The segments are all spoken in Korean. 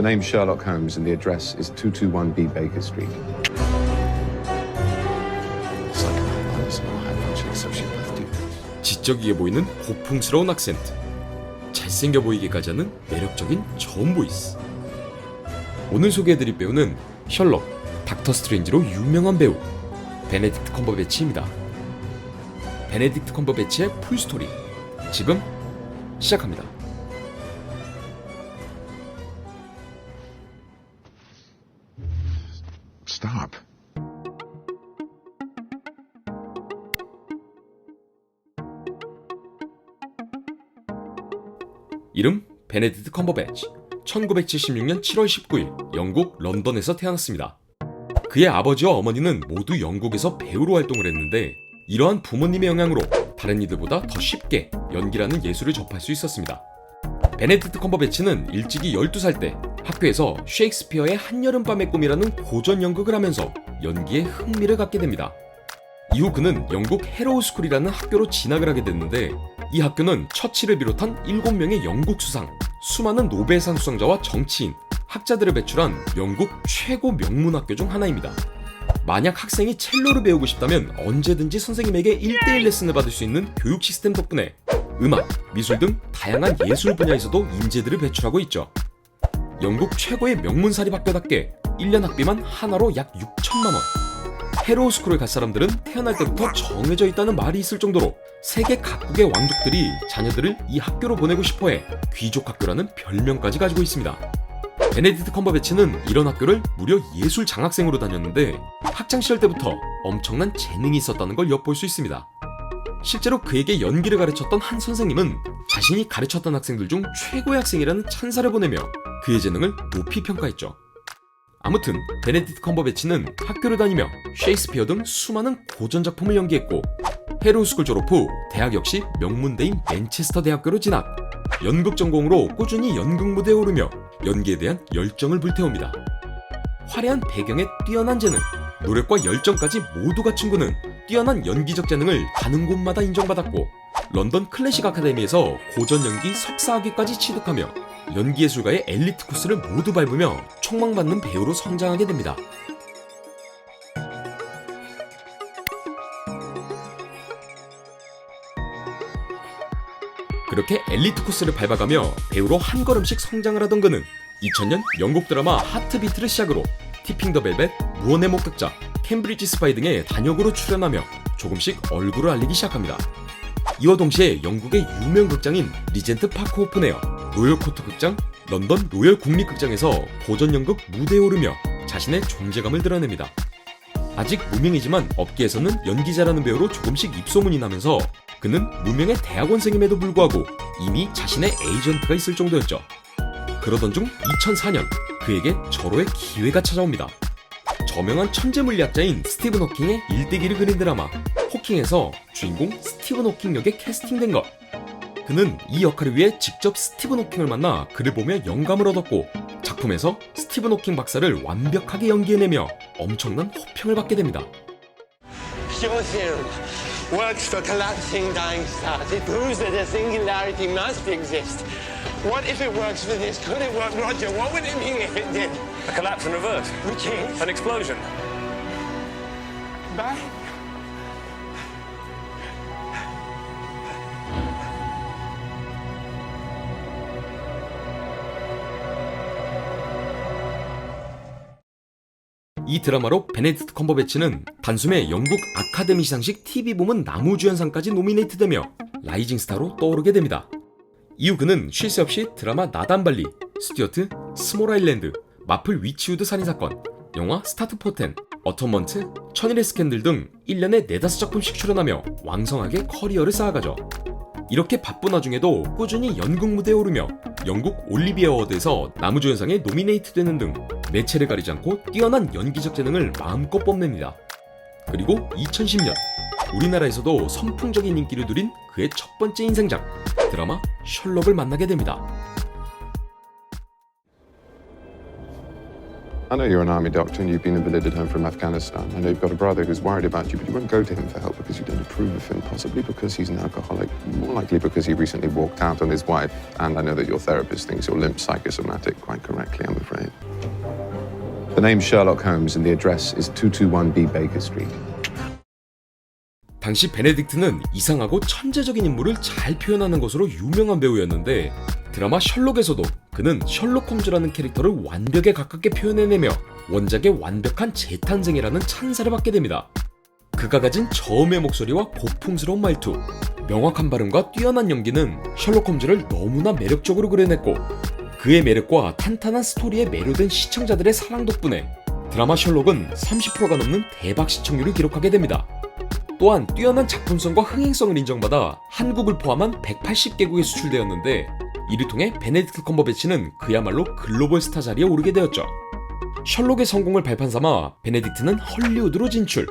name's Sherlock Holmes and the address is 221B Baker Street. It's like I was a high functioning sociopath dude. 지적이게 보이는 고풍스러운 악센트, 잘생겨 보이게까지 하는 매력적인 저음 보이스. 오늘 소개해드릴 배우는 셜록, 닥터 스트레인지로 유명한 배우 베네딕트 컴버배치입니다. 베네딕트 컴버배치의 풀스토리 지금 시작합니다. Stop. 이름 베네딕트 컴버배치. 1976년 7월 19일 영국 런던에서 태어났습니다. 그의 아버지와 어머니는 모두 영국에서 배우로 활동을 했는데 이러한 부모님의 영향으로 다른 이들보다 더 쉽게 연기라는 예술을 접할 수 있었습니다. 베네딕트 컴버배치는 일찍이 12살 때 학교에서 셰익스피어의 한여름밤의 꿈이라는 고전 연극을 하면서 연기에 흥미를 갖게 됩니다. 이후 그는 영국 헤로우 스쿨이라는 학교로 진학을 하게 됐는데 이 학교는 처칠을 비롯한 7명의 영국 수상, 수많은 노벨상 수상자와 정치인, 학자들을 배출한 영국 최고 명문 학교 중 하나입니다. 만약 학생이 첼로를 배우고 싶다면 언제든지 선생님에게 1대1 레슨을 받을 수 있는 교육 시스템 덕분에 음악, 미술 등 다양한 예술 분야에서도 인재들을 배출하고 있죠. 영국 최고의 명문 사립학교답게 1년 학비만 하나로 약 6천만 원. 헤로우 스쿨을 갈 사람들은 태어날 때부터 정해져 있다는 말이 있을 정도로 세계 각국의 왕족들이 자녀들을 이 학교로 보내고 싶어해 귀족 학교라는 별명까지 가지고 있습니다. 베네딕트 컴버배치는 이런 학교를 무려 예술 장학생으로 다녔는데 학창시절 때부터 엄청난 재능이 있었다는 걸 엿볼 수 있습니다. 실제로 그에게 연기를 가르쳤던 한 선생님은 자신이 가르쳤던 학생들 중 최고의 학생이라는 찬사를 보내며 그의 재능을 높이 평가했죠. 아무튼 베네딕트 컴버배치는 학교를 다니며 셰익스피어 등 수많은 고전 작품을 연기했고 헤로우 스쿨 졸업 후 대학 역시 명문대인 맨체스터 대학교로 진학. 연극 전공으로 꾸준히 연극 무대에 오르며 연기에 대한 열정을 불태웁니다. 화려한 배경에 뛰어난 재능, 노력과 열정까지 모두 갖춘 그는 뛰어난 연기적 재능을 가는 곳마다 인정받았고 런던 클래식 아카데미에서 고전 연기 석사학위까지 취득하며 연기예술가의 엘리트 코스를 모두 밟으며 촉망받는 배우로 성장하게 됩니다. 그렇게 엘리트 코스를 밟아가며 배우로 한 걸음씩 성장을 하던 그는 2000년 영국 드라마 하트비트를 시작으로 티핑 더 벨벳, 무언의 목격자, 캠브리지 스파이 등의 단역으로 출연하며 조금씩 얼굴을 알리기 시작합니다. 이와 동시에 영국의 유명 극장인 리젠트 파크 오픈에어, 로열 코트 극장, 런던 로열 국립극장에서 고전 연극 무대에 오르며 자신의 존재감을 드러냅니다. 아직 무명이지만 업계에서는 연기 잘하는 배우로 조금씩 입소문이 나면서 그는 무명의 대학원생임에도 불구하고 이미 자신의 에이전트가 있을 정도였죠. 그러던 중 2004년 그에게 절호의 기회가 찾아옵니다. 저명한 천재물리학자인 스티븐 호킹의 일대기를 그린 드라마 호킹에서 주인공 스티븐 호킹 역에 캐스팅된 것. 그는 이 역할을 위해 직접 스티븐 호킹을 만나 그를 보며 영감을 얻었고 작품에서 스티븐 호킹 박사를 완벽하게 연기해내며 엄청난 호평을 받게 됩니다. Your theorem works for collapsing dying stars. It proves that a singularity must exist. What if it works for this? Could it work, Roger? What would it mean if it did? A collapse in reverse. Which is? An explosion. Bang. 이 드라마로 베네딕트 컴버배치는 단숨에 영국 아카데미 시상식 TV 부문 나무주연상까지 노미네이트되며 라이징 스타로 떠오르게 됩니다. 이후 그는 쉴 새 없이 드라마 나단발리, 스튜어트, 스몰 아일랜드, 마플 위치우드 살인사건, 영화 스타트 포텐, 어텀먼트, 천일의 스캔들 등 1년에 4-5작품씩 출연하며 왕성하게 커리어를 쌓아가죠. 이렇게 바쁜 와중에도 꾸준히 연극 무대에 오르며 영국 올리비아 어워드에서 나무주연상에 노미네이트되는 등 매체를 가리지 않고 뛰어난 연기적 재능을 마음껏 뽐냅니다. 그리고 2010년 우리나라에서도 선풍적인 인기를 누린 그의 첫 번째 인생작 드라마 셜록을 만나게 됩니다. I know you're an army doctor and you've been invalided home from Afghanistan. I know you've got a brother who's worried about you, but you won't go to him for help because you don't approve of him, possibly because he's an alcoholic, more likely because he recently walked out on his wife. And I know that your therapist thinks you're limp psychosomatic, quite correctly, I'm afraid. The name's Sherlock Holmes and the address is 221B Baker Street. 당시 베네딕트는 이상하고 천재적인 인물을 잘 표현하는 것으로 유명한 배우였는데 드라마 셜록에서도 그는 셜록 홈즈라는 캐릭터를 완벽에 가깝게 표현해내며 원작의 완벽한 재탄생이라는 찬사를 받게 됩니다. 그가 가진 저음의 목소리와 고풍스러운 말투, 명확한 발음과 뛰어난 연기는 셜록 홈즈를 너무나 매력적으로 그려냈고 그의 매력과 탄탄한 스토리에 매료된 시청자들의 사랑 덕분에 드라마 셜록은 30%가 넘는 대박 시청률을 기록하게 됩니다. 또한 뛰어난 작품성과 흥행성을 인정받아 한국을 포함한 180개국에 수출되었는데 이를 통해 베네딕트 컴버배치는 그야말로 글로벌 스타 자리에 오르게 되었죠. 셜록의 성공을 발판 삼아 베네딕트는 헐리우드로 진출.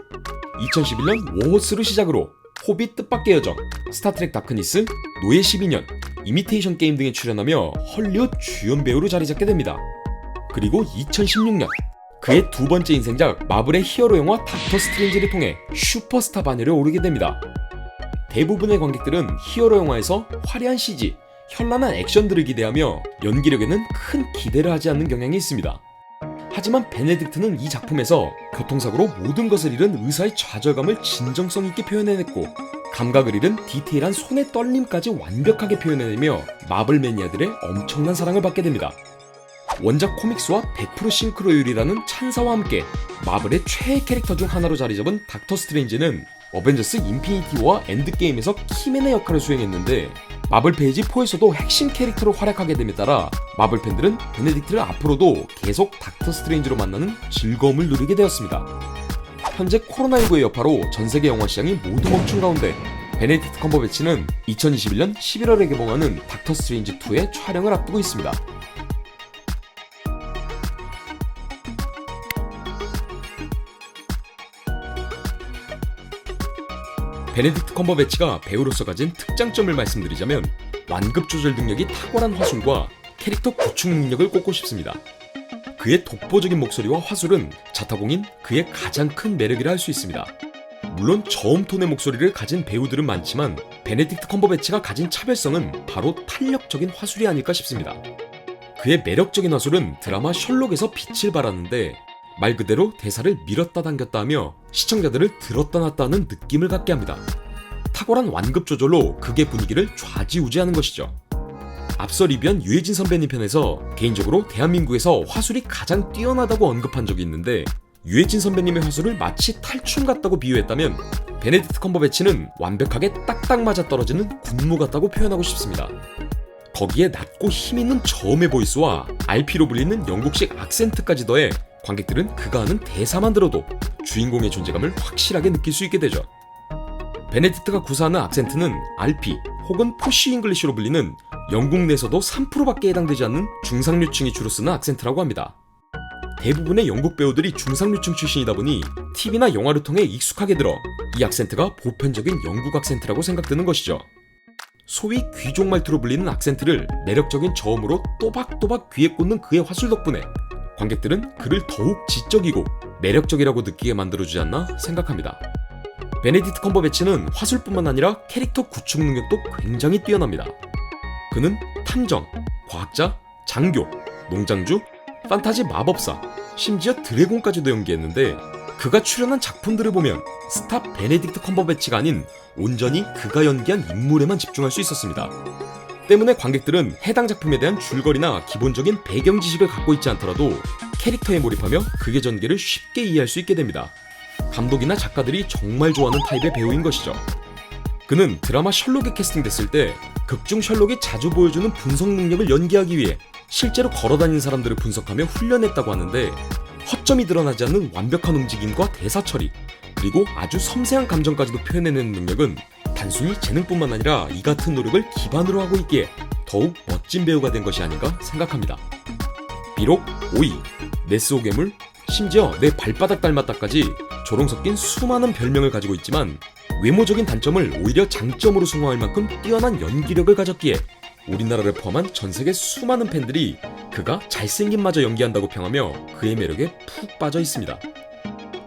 2011년 워호스를 시작으로 호빗 뜻밖의 여정, 스타트렉 다크니스, 노예 12년, 이미테이션 게임 등에 출연하며 헐리우드 주연 배우로 자리 잡게 됩니다. 그리고 2016년 그의 두 번째 인생작 마블의 히어로 영화 닥터 스트레인지를 통해 슈퍼스타 반열에 오르게 됩니다. 대부분의 관객들은 히어로 영화에서 화려한 CG, 현란한 액션들을 기대하며 연기력에는 큰 기대를 하지 않는 경향이 있습니다. 하지만 베네딕트는 이 작품에서 교통사고로 모든 것을 잃은 의사의 좌절감을 진정성 있게 표현해냈고 감각을 잃은 디테일한 손의 떨림까지 완벽하게 표현해내며 마블 매니아들의 엄청난 사랑을 받게 됩니다. 원작 코믹스와 100% 싱크로율이라는 찬사와 함께 마블의 최애 캐릭터 중 하나로 자리 잡은 닥터 스트레인지는 어벤져스 인피니티 워와 엔드게임에서 키맨의 역할을 수행했는데 마블 페이지 4에서도 핵심 캐릭터로 활약하게 됨에 따라 마블 팬들은 베네딕트를 앞으로도 계속 닥터 스트레인지로 만나는 즐거움을 누리게 되었습니다. 현재 코로나19의 여파로 전세계 영화 시장이 모두 멈춘 가운데 베네딕트 컴버배치는 2021년 11월에 개봉하는 닥터 스트레인지 2의 촬영을 앞두고 있습니다. 베네딕트 컴버배치가 배우로서 가진 특장점을 말씀드리자면 완급 조절 능력이 탁월한 화술과 캐릭터 구축 능력을 꼽고 싶습니다. 그의 독보적인 목소리와 화술은 자타공인 그의 가장 큰 매력이라 할 수 있습니다. 물론 저음톤의 목소리를 가진 배우들은 많지만 베네딕트 컴버배치가 가진 차별성은 바로 탄력적인 화술이 아닐까 싶습니다. 그의 매력적인 화술은 드라마 셜록에서 빛을 발하는데 말 그대로 대사를 밀었다 당겼다 하며 시청자들을 들었다 놨다 하는 느낌을 갖게 합니다. 탁월한 완급 조절로 극의 분위기를 좌지우지하는 것이죠. 앞서 리뷰한 유해진 선배님 편에서 개인적으로 대한민국에서 화술이 가장 뛰어나다고 언급한 적이 있는데 유해진 선배님의 화술을 마치 탈춤 같다고 비유했다면 베네딕트 컴버배치는 완벽하게 딱딱 맞아떨어지는 군무 같다고 표현하고 싶습니다. 거기에 낮고 힘있는 저음의 보이스와 RP로 불리는 영국식 악센트까지 더해 관객들은 그가 하는 대사만 들어도 주인공의 존재감을 확실하게 느낄 수 있게 되죠. 베네딕트가 구사하는 악센트는 RP 혹은 포쉬 잉글리쉬로 불리는 영국 내에서도 3%밖에 해당되지 않는 중상류층이 주로 쓰는 악센트라고 합니다. 대부분의 영국 배우들이 중상류층 출신이다 보니 TV나 영화를 통해 익숙하게 들어 이 악센트가 보편적인 영국 악센트라고 생각되는 것이죠. 소위 귀족 말투로 불리는 악센트를 매력적인 저음으로 또박또박 귀에 꽂는 그의 화술 덕분에 관객들은 그를 더욱 지적이고 매력적이라고 느끼게 만들어주지 않나 생각합니다. 베네딕트 컴버배치는 화술뿐만 아니라 캐릭터 구축 능력도 굉장히 뛰어납니다. 그는 탐정, 과학자, 장교, 농장주, 판타지 마법사, 심지어 드래곤까지도 연기했는데 그가 출연한 작품들을 보면 스타 베네딕트 컴버배치가 아닌 온전히 그가 연기한 인물에만 집중할 수 있었습니다. 때문에 관객들은 해당 작품에 대한 줄거리나 기본적인 배경 지식을 갖고 있지 않더라도 캐릭터에 몰입하며 극의 전개를 쉽게 이해할 수 있게 됩니다. 감독이나 작가들이 정말 좋아하는 타입의 배우인 것이죠. 그는 드라마 셜록에 캐스팅됐을 때 극중 셜록이 자주 보여주는 분석 능력을 연기하기 위해 실제로 걸어다니는 사람들을 분석하며 훈련했다고 하는데 허점이 드러나지 않는 완벽한 움직임과 대사 처리, 그리고 아주 섬세한 감정까지도 표현해내는 능력은 단순히 재능뿐만 아니라 이 같은 노력을 기반으로 하고 있기에 더욱 멋진 배우가 된 것이 아닌가 생각합니다. 비록 오이, 네스호 괴물, 심지어 내 발바닥 닮았다까지 조롱 섞인 수많은 별명을 가지고 있지만 외모적인 단점을 오히려 장점으로 승화할 만큼 뛰어난 연기력을 가졌기에 우리나라를 포함한 전 세계 수많은 팬들이 그가 잘생김마저 연기한다고 평하며 그의 매력에 푹 빠져 있습니다.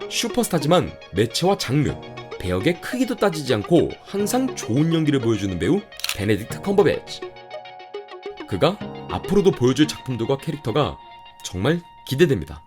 슈퍼스타지만 매체와 장르, 배역의 크기도 따지지 않고 항상 좋은 연기를 보여주는 배우 베네딕트 컴버배치. 그가 앞으로도 보여줄 작품들과 캐릭터가 정말 기대됩니다.